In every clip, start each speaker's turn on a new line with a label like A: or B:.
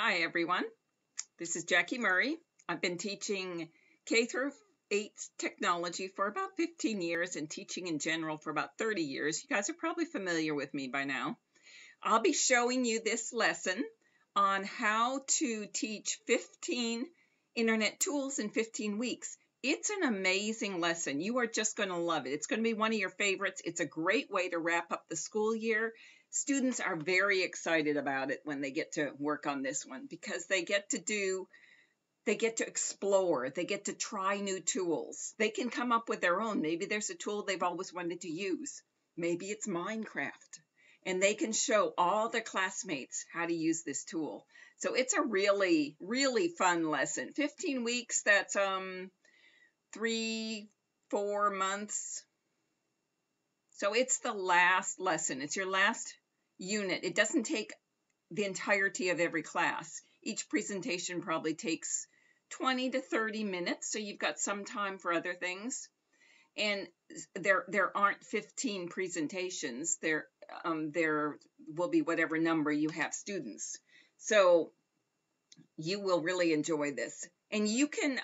A: Hi, everyone. This is Jackie Murray. I've been teaching K through 8 technology for about 15 years and teaching in general for about 30 years. You guys are probably familiar with me by now. I'll be showing you this lesson on how to teach 15 internet tools in 15 weeks. It's an amazing lesson. You are just going to love it. It's going to be one of your favorites. It's a great way to wrap up the school year. Students are very excited about it when they get to work on this one because they get to explore, they get to try new tools. They can come up with their own. Maybe there's a tool they've always wanted to use. Maybe it's Minecraft. And they can show all their classmates how to use this tool. So it's a really, really fun lesson. 15 weeks, that's 3-4 months. So it's the last lesson. It's your last unit. It doesn't take the entirety of every class. Each presentation probably takes 20 to 30 minutes, so you've got some time for other things. And there aren't 15 presentations. There will be whatever number you have students. So you will really enjoy this. And you can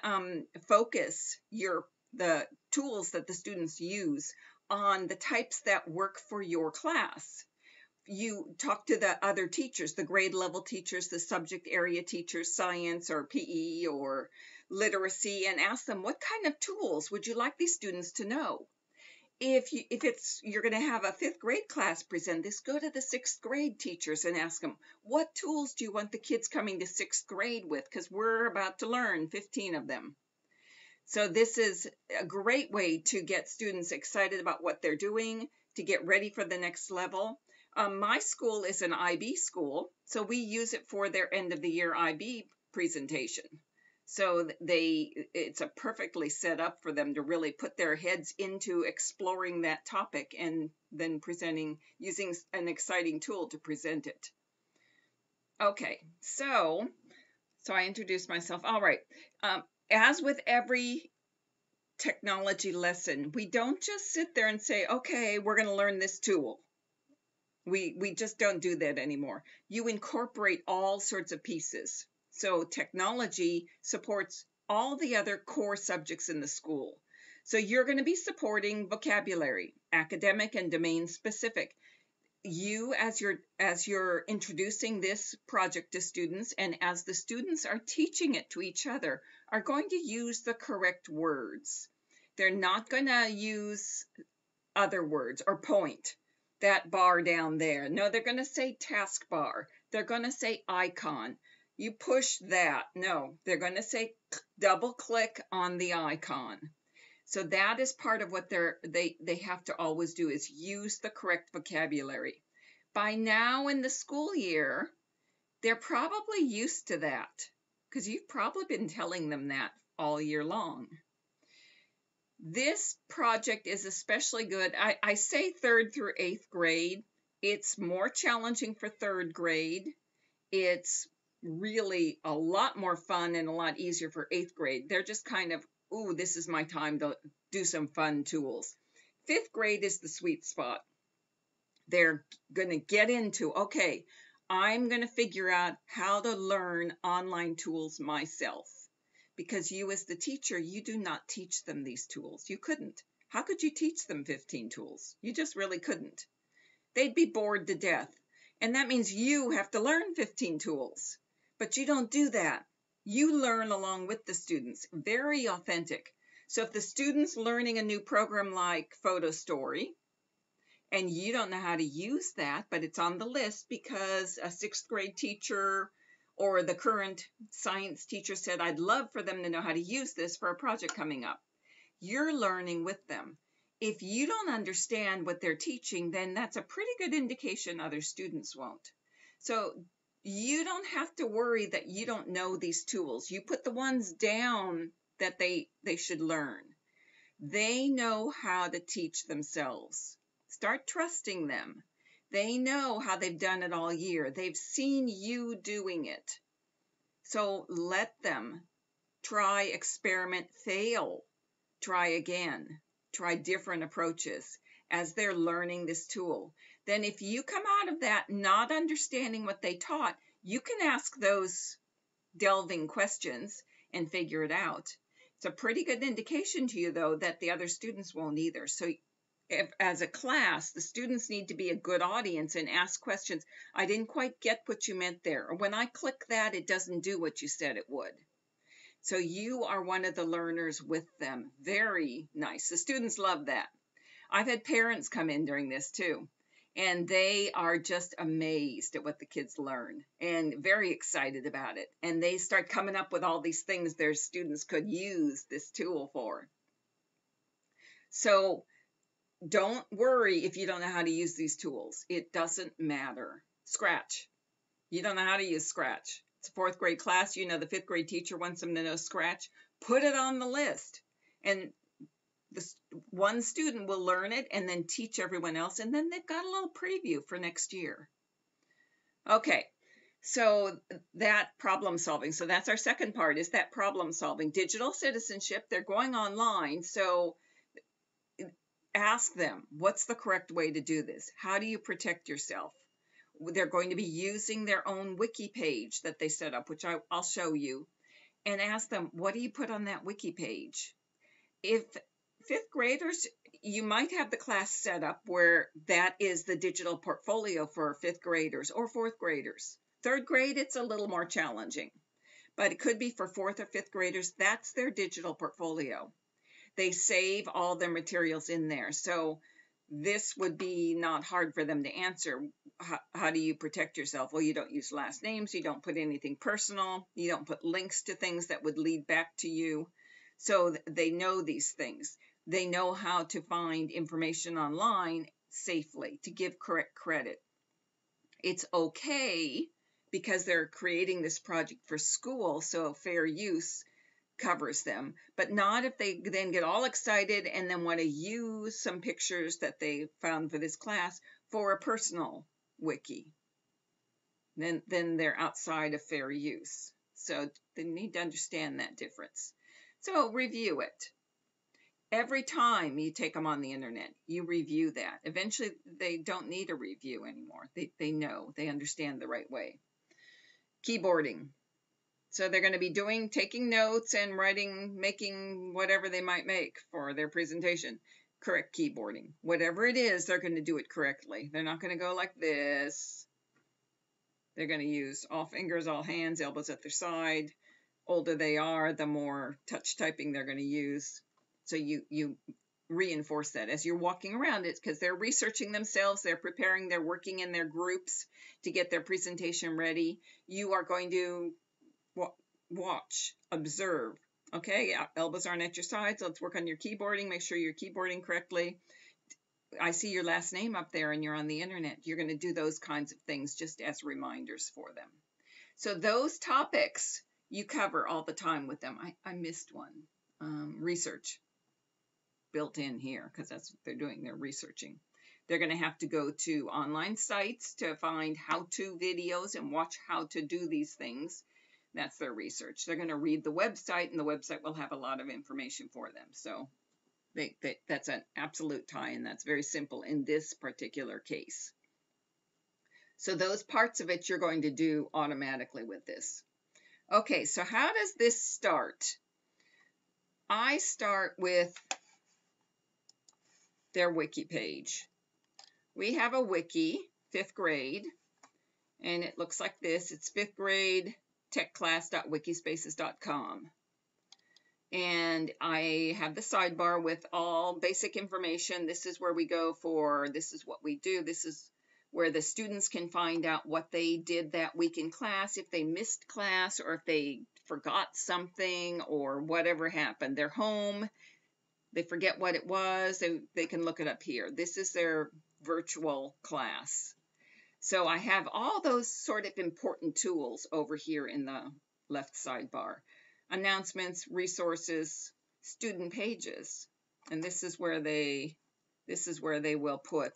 A: focus the tools that the students use on the types that work for your class. You talk to the other teachers, the grade level teachers, the subject area teachers, science or PE or literacy, and ask them, what kind of tools would you like these students to know? If you're going to have a 5th grade class present this, go to the 6th grade teachers and ask them, what tools do you want the kids coming to 6th grade with? Because we're about to learn 15 of them. So this is a great way to get students excited about what they're doing, to get ready for the next level. My school is an IB school, so we use it for their end of the year IB presentation. So it's a perfectly set up for them to really put their heads into exploring that topic and then presenting using an exciting tool to present it. Okay, so I introduced myself. All right. As with every technology lesson, we don't just sit there and say, okay, we're going to learn this tool. We just don't do that anymore. You incorporate all sorts of pieces. So technology supports all the other core subjects in the school. So you're going to be supporting vocabulary, academic and domain specific. You, as you're introducing this project to students, and as the students are teaching it to each other, are going to use the correct words. They're not going to use other words or point that bar down there. No, they're going to say taskbar. They're going to say icon. You push that. No, they're going to say double click on the icon. So that is part of what they have to always do, is use the correct vocabulary. By now in the school year, they're probably used to that because you've probably been telling them that all year long. This project is especially good. I say 3rd through 8th grade. It's more challenging for 3rd grade. It's really a lot more fun and a lot easier for 8th grade. They're just kind of, ooh, this is my time to do some fun tools. 5th grade is the sweet spot. They're going to get into, okay, I'm going to figure out how to learn online tools myself. Because you as the teacher, you do not teach them these tools. You couldn't. How could you teach them 15 tools? You just really couldn't. They'd be bored to death. And that means you have to learn 15 tools. But you don't do that. You learn along with the students. Very authentic. So if the student's learning a new program like Photo Story, and you don't know how to use that, but it's on the list because a 6th grade teacher or the current science teacher said, I'd love for them to know how to use this for a project coming up. You're learning with them. If you don't understand what they're teaching, then that's a pretty good indication other students won't. So you don't have to worry that you don't know these tools. You put the ones down that they should learn. They know how to teach themselves. Start trusting them. They know how they've done it all year. They've seen you doing it. So let them try, experiment, fail, try again, try different approaches as they're learning this tool. Then if you come out of that not understanding what they taught, You can ask those delving questions and figure it out. It's a pretty good indication to you, though, that the other students won't either. So as a class, the students need to be a good audience and ask questions. I didn't quite get what you meant there. Or when I click that, it doesn't do what you said it would. So you are one of the learners with them. Very nice. The students love that. I've had parents come in during this too, and they are just amazed at what the kids learn and very excited about it. And they start coming up with all these things their students could use this tool for. So don't worry if you don't know how to use these tools. It doesn't matter. Scratch. You don't know how to use Scratch. It's a fourth grade class. You know the fifth grade teacher wants them to know Scratch. Put it on the list. And one student will learn it and then teach everyone else. And then they've got a little preview for next year. Okay. So that problem solving. So that's our second part, is that problem solving. Digital citizenship. They're going online. So ask them, what's the correct way to do this? How do you protect yourself? They're going to be using their own Wiki page that they set up, which I'll show you, and ask them, what do you put on that Wiki page? If fifth graders, you might have the class set up where that is the digital portfolio for fifth graders or fourth graders. Third grade, it's a little more challenging, but it could be for fourth or fifth graders. That's their digital portfolio. They save all their materials in there. So this would be not hard for them to answer. How do you protect yourself? Well, you don't use last names. You don't put anything personal. You don't put links to things that would lead back to you. So they know these things. They know how to find information online safely, to give correct credit. It's okay because they're creating this project for school, so fair use covers them, but not if they then get all excited and then want to use some pictures that they found for this class for a personal wiki. Then they're outside of fair use. So they need to understand that difference. So review it. Every time you take them on the internet, you review that. Eventually, they don't need a review anymore. They know, they understand the right way. Keyboarding. So they're going to be taking notes and writing, making whatever they might make for their presentation. Correct keyboarding. Whatever it is, they're going to do it correctly. They're not going to go like this. They're going to use all fingers, all hands, elbows at their side. Older they are, the more touch typing they're going to use. So you reinforce that as you're walking around. It's because they're researching themselves, they're preparing, they're working in their groups to get their presentation ready. You are going to watch, observe. Okay, elbows aren't at your sides. Let's work on your keyboarding. Make sure you're keyboarding correctly. I see your last name up there and you're on the internet. You're going to do those kinds of things just as reminders for them. So those topics you cover all the time with them. I missed one. Research built in here because that's what they're doing. They're researching. They're going to have to go to online sites to find how-to videos and watch how to do these things. That's their research. They're going to read the website, and the website will have a lot of information for them. So that's an absolute tie-in. That's very simple in this particular case. So those parts of it you're going to do automatically with this. Okay, so how does this start? I start with their wiki page. We have a wiki, 5th grade, and it looks like this. It's 5th grade techclass.wikispaces.com. And I have the sidebar with all basic information. This is where we go for, this is what we do. This is where the students can find out what they did that week in class, if they missed class or if they forgot something or whatever happened. They're home, they forget what it was, they can look it up here. This is their virtual class. So I have all those sort of important tools over here in the left sidebar. Announcements, resources, student pages. And this is where they will put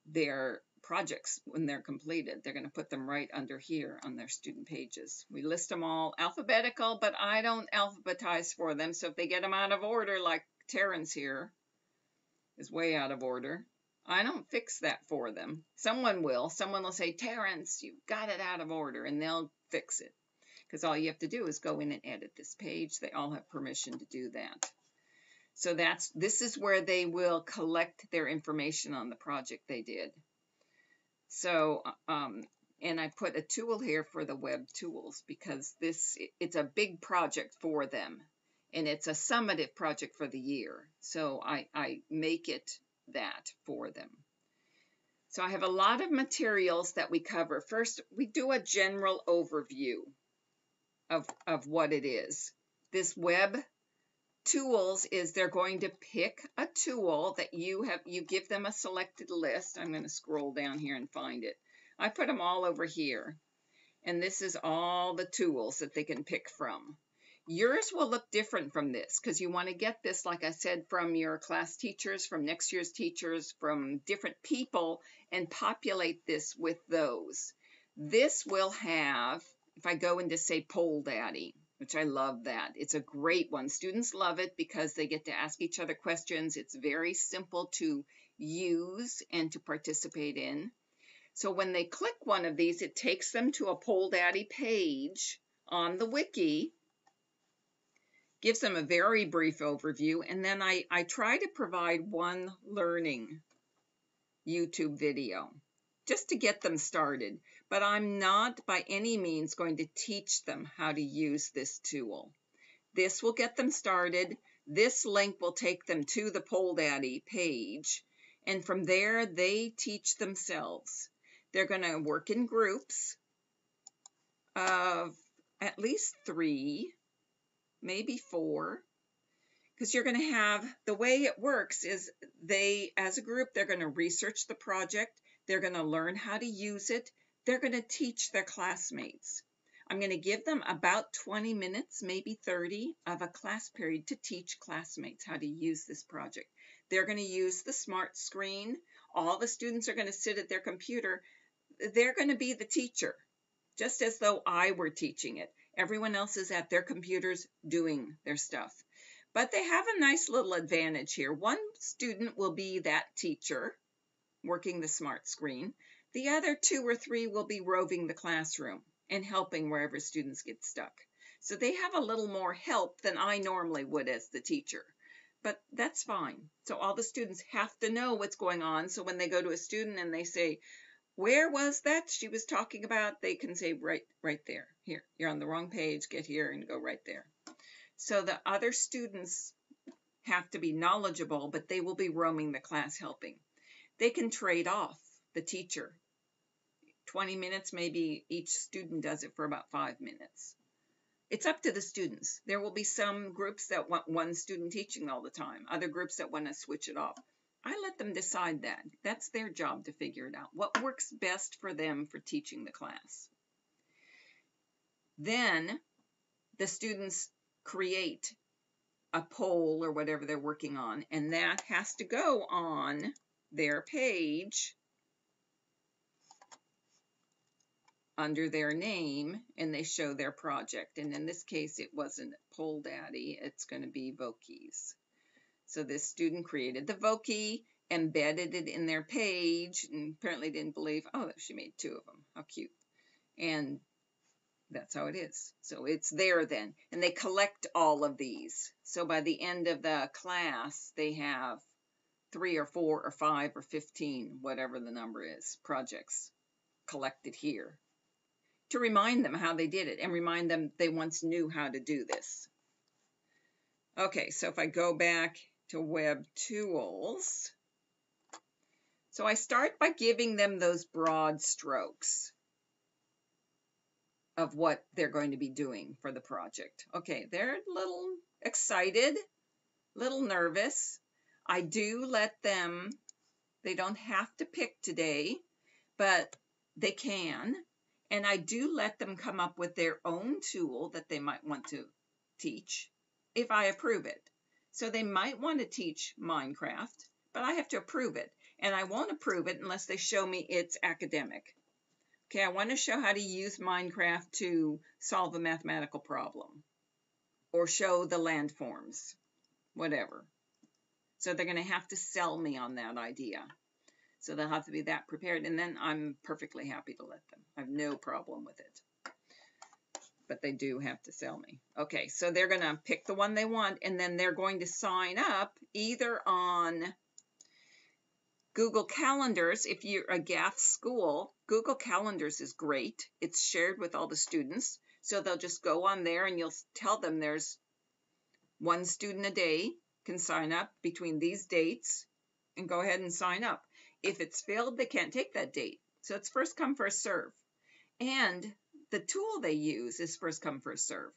A: their projects when they're completed. They're going to put them right under here on their student pages. We list them all alphabetical, but I don't alphabetize for them. So if they get them out of order, like Terrence here is way out of order, I don't fix that for them. Someone will. Someone will say, Terrence, you got it out of order, and they'll fix it. Because all you have to do is go in and edit this page. They all have permission to do that. So this is where they will collect their information on the project they did. So, and I put a tool here for the web tools because it's a big project for them. And it's a summative project for the year. So I make it that for them. So I have a lot of materials that we cover. First, we do a general overview of what it is. This web tools is they're going to pick a tool that you give them a selected list. I'm going to scroll down here and find it. I put them all over here. And this is all the tools that they can pick from. Yours will look different from this because you want to get this, like I said, from your class teachers, from next year's teachers, from different people, and populate this with those. This will have, if I go into, say, Poll Daddy, which I love that. It's a great one. Students love it because they get to ask each other questions. It's very simple to use and to participate in. So when they click one of these, it takes them to a Poll Daddy page on the Wiki, gives them a very brief overview, and then I try to provide one learning YouTube video just to get them started. But I'm not by any means going to teach them how to use this tool. This will get them started. This link will take them to the Poll Daddy page, and from there they teach themselves. They're going to work in groups of at least 3, maybe 4, because you're going to have, the way it works is they, as a group, they're going to research the project, they're going to learn how to use it, they're going to teach their classmates. I'm going to give them about 20 minutes, maybe 30, of a class period to teach classmates how to use this project. They're going to use the smart screen. All the students are going to sit at their computer. They're going to be the teacher, just as though I were teaching it. Everyone else is at their computers doing their stuff. But they have a nice little advantage here. One student will be that teacher working the smart screen. The other 2 or 3 will be roving the classroom and helping wherever students get stuck. So they have a little more help than I normally would as the teacher. But that's fine. So all the students have to know what's going on. So when they go to a student and they say, where was that she was talking about? They can say right there. Here, you're on the wrong page. Get here and go right there. So the other students have to be knowledgeable, but they will be roaming the class helping. They can trade off the teacher. 20 minutes, maybe each student does it for about 5 minutes. It's up to the students. There will be some groups that want one student teaching all the time, other groups that want to switch it off. I let them decide that. That's their job to figure it out. What works best for them for teaching the class. Then the students create a poll or whatever they're working on, and that has to go on their page under their name, and they show their project. And in this case, it wasn't Poll Daddy. It's going to be Vokies. So this student created the Vokie, embedded it in their page, and apparently didn't believe, oh, she made 2 of them. How cute. And that's how it is. So it's there then. And they collect all of these. So by the end of the class, they have 3 or 4 or 5 or 15, whatever the number is, projects collected here, to remind them how they did it and remind them they once knew how to do this. Okay, so if I go back to Web Tools, so I start by giving them those broad strokes of what they're going to be doing for the project. Okay, they're a little excited, a little nervous. I do let them, they don't have to pick today, but they can. And I do let them come up with their own tool that they might want to teach if I approve it. So they might want to teach Minecraft, but I have to approve it. And I won't approve it unless they show me it's academic. Okay, I want to show how to use Minecraft to solve a mathematical problem or show the landforms, whatever. So they're going to have to sell me on that idea. So they'll have to be that prepared, and then I'm perfectly happy to let them. I have no problem with it. But they do have to sell me. Okay, so they're going to pick the one they want, and then they're going to sign up either on Google Calendars. If you're a GAF school, Google Calendars is great. It's shared with all the students. So they'll just go on there and you'll tell them there's one student a day can sign up between these dates and go ahead and sign up. If it's filled, they can't take that date. So it's first come, first serve. And the tool they use is first come, first serve.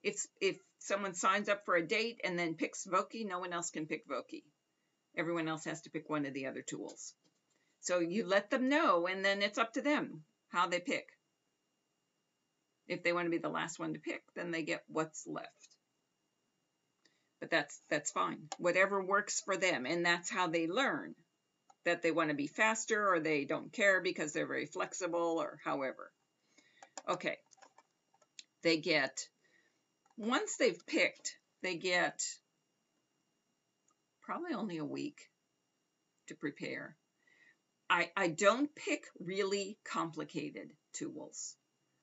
A: If someone signs up for a date and then picks Wiki, no one else can pick Wiki. Everyone else has to pick one of the other tools. So you let them know, and then it's up to them how they pick. If they want to be the last one to pick, then they get what's left. But that's fine. Whatever works for them, and that's how they learn. That they want to be faster, or they don't care because they're very flexible, or however. Okay. They get, once they've picked, they get probably only a week to prepare. I don't pick really complicated tools.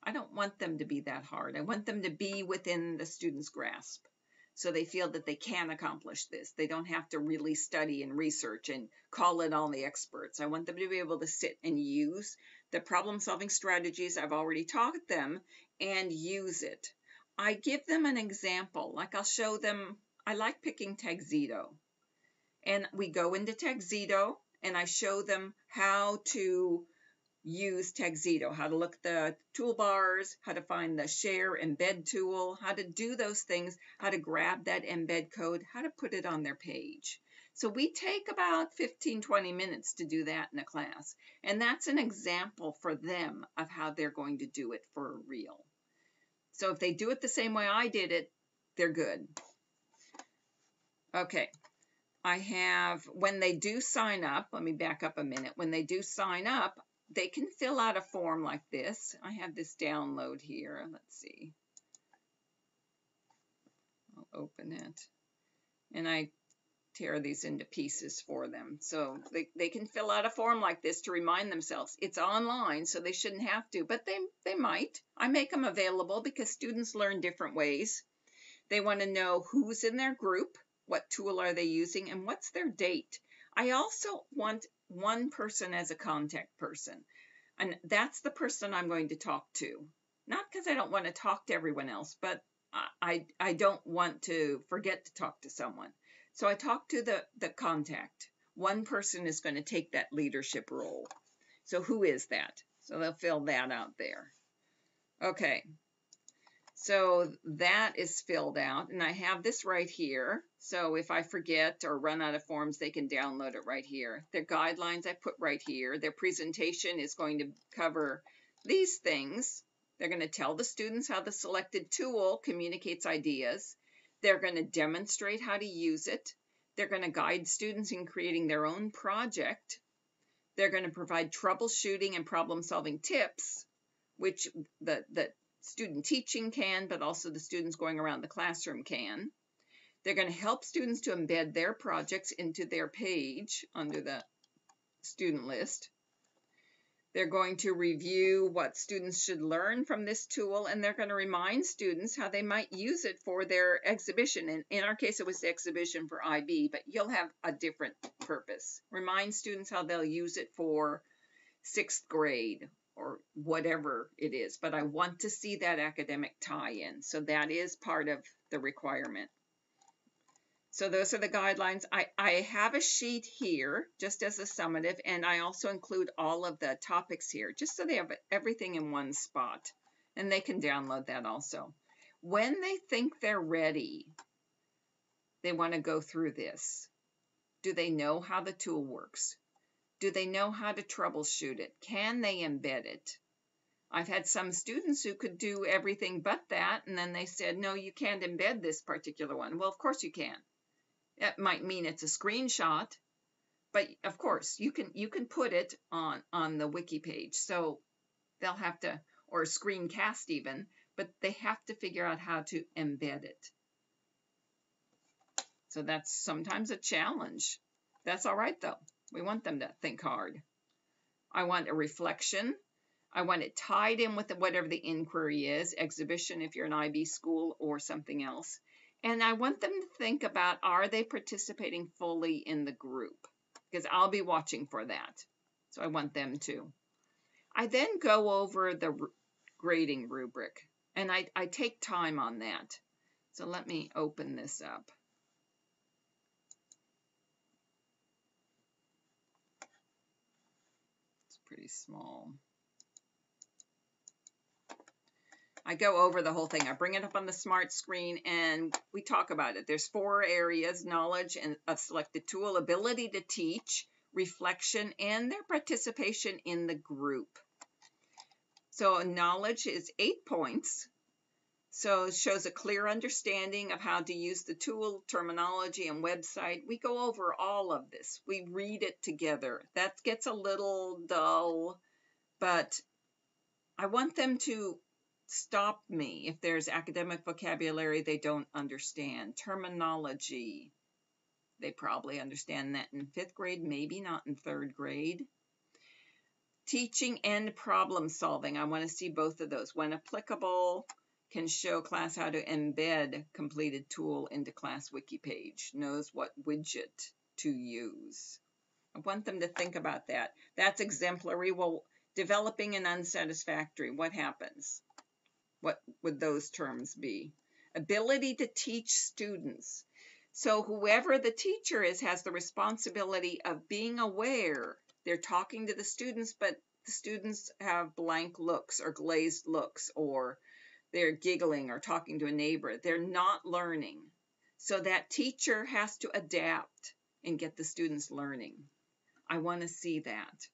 A: I don't want them to be that hard. I want them to be within the student's grasp, so they feel that they can accomplish this. They don't have to really study and research and call in all the experts. I want them to be able to sit and use the problem-solving strategies I've already taught them and use it. I give them an example, like I'll show them, I like picking Tuxedo. And we go into Tuxedo and I show them how to use Tuxedo, how to look at the toolbars, how to find the share embed tool, how to do those things, how to grab that embed code, how to put it on their page. So we take about 15-20 minutes to do that in a class. And that's an example for them of how they're going to do it for real. So if they do it the same way I did it, they're good. Okay. I have, when they do sign up, let me back up a minute. When they do sign up, they can fill out a form like this. I have this download here. Let's see. I'll open it. And I tear these into pieces for them. So they can fill out a form like this to remind themselves. It's online, so they shouldn't have to, but they might. I make them available because students learn different ways. They want to know who's in their group, what tool are they using, and what's their date. I also want one person as a contact person, and that's the person I'm going to talk to. Not because I don't want to talk to everyone else, but I don't want to forget to talk to someone. So I talk to the contact. One person is going to take that leadership role. So who is that? So they'll fill that out there. Okay. So that is filled out, and I have this right here. So if I forget or run out of forms, they can download it right here. Their guidelines I put right here. Their presentation is going to cover these things. They're going to tell the students how the selected tool communicates ideas. They're going to demonstrate how to use it. They're going to guide students in creating their own project. They're going to provide troubleshooting and problem-solving tips, which the student teaching can, but also the students going around the classroom can. They're going to help students to embed their projects into their page under the student list. They're going to review what students should learn from this tool, and they're going to remind students how they might use it for their exhibition. And in our case, it was the exhibition for IB, but you'll have a different purpose. Remind students how they'll use it for 6th grade or whatever it is, but I want to see that academic tie-in. So that is part of the requirement. So those are the guidelines. I have a sheet here just as a summative, and I also include all of the topics here just so they have everything in one spot, and they can download that also. When they think they're ready, they want to go through this. Do they know how the tool works? Do they know how to troubleshoot it? Can they embed it? I've had some students who could do everything but that, and then they said, no, you can't embed this particular one. Well, of course you can. That might mean it's a screenshot, but of course you can put it on the wiki page. So they'll have to, or a screencast even, but they have to figure out how to embed it. So that's sometimes a challenge. That's all right though. We want them to think hard. I want a reflection. I want it tied in with whatever the inquiry is, exhibition if you're an IB school or something else. And I want them to think about, are they participating fully in the group? Because I'll be watching for that. So I want them to. I then go over the grading rubric, and I take time on that. So let me open this up. It's pretty small. I go over the whole thing. I bring it up on the smart screen and we talk about it. There's 4 areas: knowledge and of selected tool, ability to teach, reflection, and their participation in the group. So knowledge is 8 points. So it shows a clear understanding of how to use the tool, terminology, and website. We go over all of this. We read it together. That gets a little dull, but I want them to stop me if there's academic vocabulary they don't understand. Terminology, they probably understand that in 5th grade, maybe not in 3rd grade. Teaching and problem solving, I want to see both of those. When applicable, can show class how to embed completed tool into class wiki page, knows what widget to use. I want them to think about that. That's exemplary. Well, developing an unsatisfactory, what happens? What would those terms be? Ability to teach students. So whoever the teacher is has the responsibility of being aware. They're talking to the students, but the students have blank looks or glazed looks, or they're giggling or talking to a neighbor. They're not learning. So that teacher has to adapt and get the students learning. I want to see that.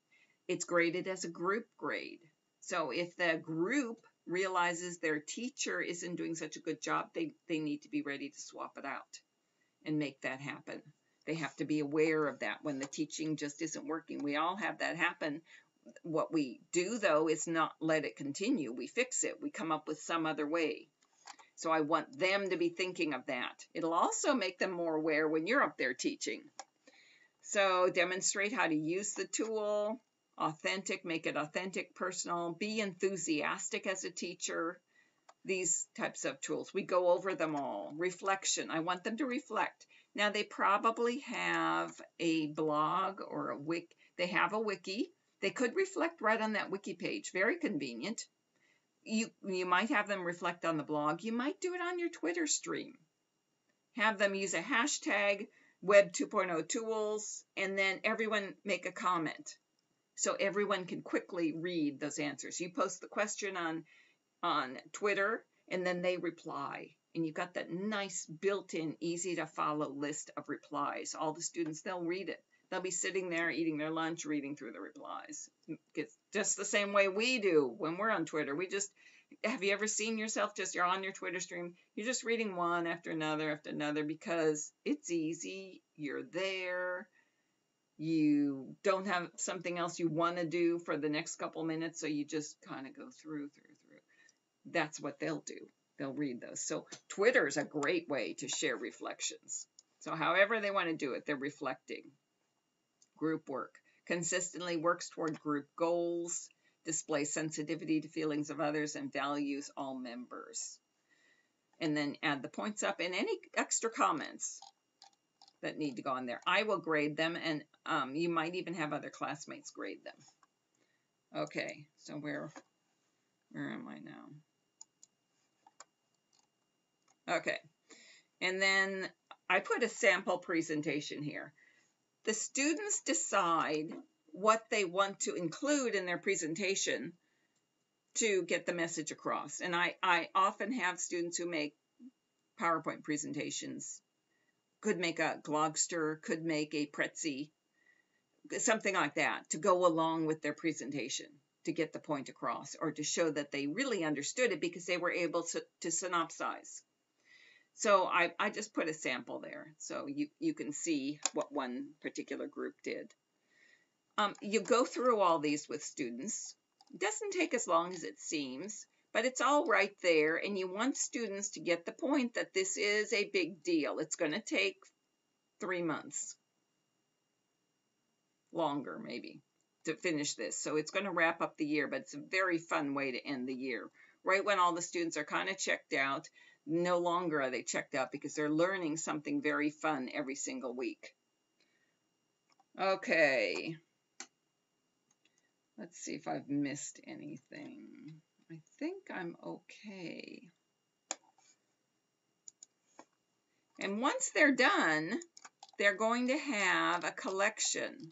A: It's graded as a group grade. So if the group realizes their teacher isn't doing such a good job, they need to be ready to swap it out and make that happen. They have to be aware of that when the teaching just isn't working. We all have that happen. What we do, though, is not let it continue. We fix it. We come up with some other way. So I want them to be thinking of that. It'll also make them more aware when you're up there teaching. So demonstrate how to use the tool. Authentic, make it authentic, personal. Be enthusiastic as a teacher. These types of tools. We go over them all. Reflection. I want them to reflect. Now, they probably have a blog or a wiki. They have a wiki. They could reflect right on that wiki page. Very convenient. You might have them reflect on the blog. You might do it on your Twitter stream. Have them use a hashtag, Web 2.0 tools, and then everyone make a comment. So everyone can quickly read those answers. You post the question on Twitter, and then they reply. And you've got that nice built-in, easy-to-follow list of replies. All the students, they'll read it. They'll be sitting there eating their lunch, reading through the replies. It's just the same way we do when we're on Twitter. Have you ever seen yourself you're on your Twitter stream, you're just reading one after another because it's easy, you're there, you don't have something else you want to do for the next couple minutes, so you just kind of go through. That's what they'll do. They'll read those. So Twitter is a great way to share reflections. So however they want to do it, they're reflecting. Group work. Consistently works toward group goals, displays sensitivity to feelings of others, and values all members. And then add the points up and any extra comments that need to go on there. I will grade them, and you might even have other classmates grade them. Okay, so where am I now? Okay, and then I put a sample presentation here. The students decide what they want to include in their presentation to get the message across. And I often have students who make PowerPoint presentations, could make a Glogster, could make a Prezi, something like that, to go along with their presentation to get the point across, or to show that they really understood it because they were able to synopsize. So I just put a sample there so you can see what one particular group did. You go through all these with students. It doesn't take as long as it seems, but it's all right there, and you want students to get the point that this is a big deal. It's going to take 3 months. longer maybe to finish this. So it's going to wrap up the year, but it's a very fun way to end the year. Right when all the students are kind of checked out, no longer are they checked out because they're learning something very fun every single week. Okay. Let's see if I've missed anything. I think I'm okay. And once they're done, they're going to have a collection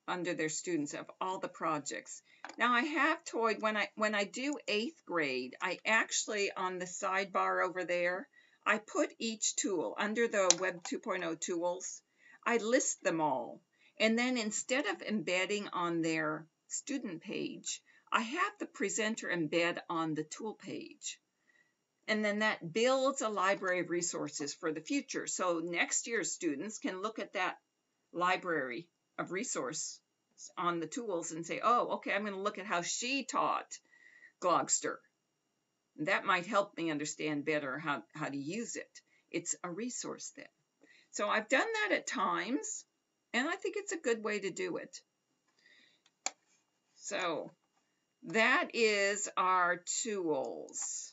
A: under their students of all the projects. Now I have toyed, when I do 8th grade, I actually, on the sidebar over there, I put each tool under the Web 2.0 tools. I list them all. And then instead of embedding on their student page, I have the presenter embed on the tool page. And then that builds a library of resources for the future. So next year's students can look at that library of resource on the tools and say, oh, okay, I'm going to look at how she taught Glogster. That might help me understand better how to use it. It's a resource then. So I've done that at times, and I think it's a good way to do it. So that is our tools.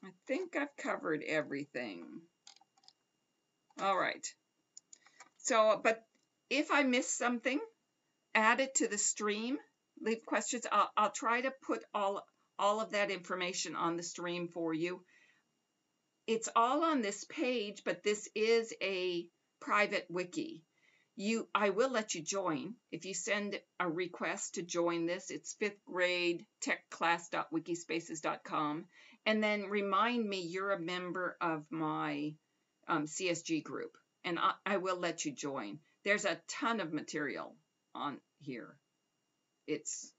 A: I think I've covered everything. All right. So, but if I miss something, add it to the stream, leave questions. I'll try to put all of that information on the stream for you. It's all on this page, but this is a private wiki. I will let you join. If you send a request to join this, it's 5th grade techclass.wikispaces.com, and then remind me you're a member of my CSG group, and I will let you join. There's a ton of material on here. It's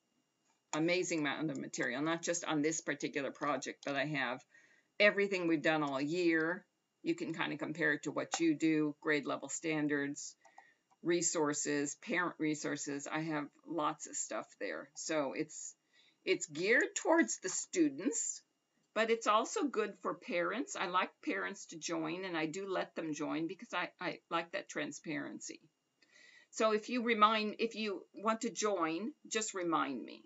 A: amazing amount of material, not just on this particular project, but I have everything we've done all year. You can kind of compare it to what you do, grade level standards, resources, parent resources. I have lots of stuff there. So it's geared towards the students, but it's also good for parents. I like parents to join, and I do let them join because I like that transparency. So if you want to join, just remind me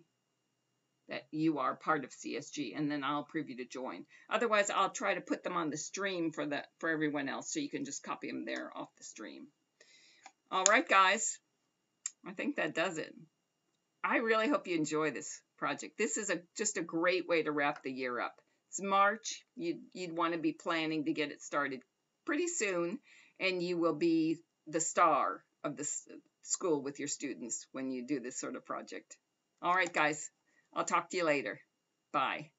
A: that you are part of CSG, and then I'll approve you to join. Otherwise, I'll try to put them on the stream for everyone else, so you can just copy them there off the stream. All right, guys, I think that does it. I really hope you enjoy this project. This is just a great way to wrap the year up. It's March. You'd want to be planning to get it started pretty soon, and you will be the star of the school with your students when you do this sort of project. All right, guys, I'll talk to you later. Bye.